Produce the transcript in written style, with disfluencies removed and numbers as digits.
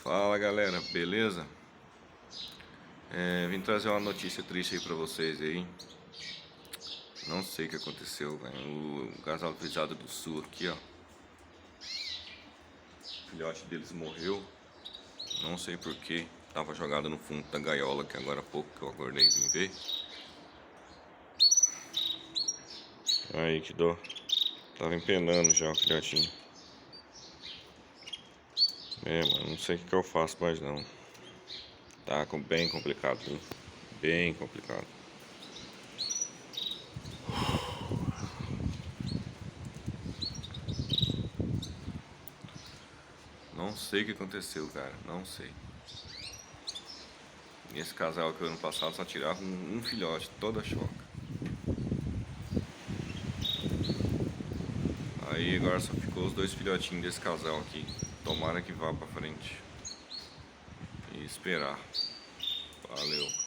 Fala galera, beleza? Vim trazer uma notícia triste aí pra vocês aí. Não sei o que aconteceu, velho. O casal Cruzado do Sul aqui, ó. O filhote deles morreu. Não sei porquê. Tava jogado no fundo da gaiola, que agora há pouco que eu acordei e vim ver. Aí, que dó. Tava empenando já o filhotinho. Mano, não sei o que eu faço mais não. Tá bem complicado, viu? Bem complicado. Não sei o que aconteceu, cara. Não sei. Esse casal que ano passado só tirava um filhote, toda choca. Aí agora só ficou os dois filhotinhos desse casal aqui. Tomara que vá pra frente. E esperar. Valeu.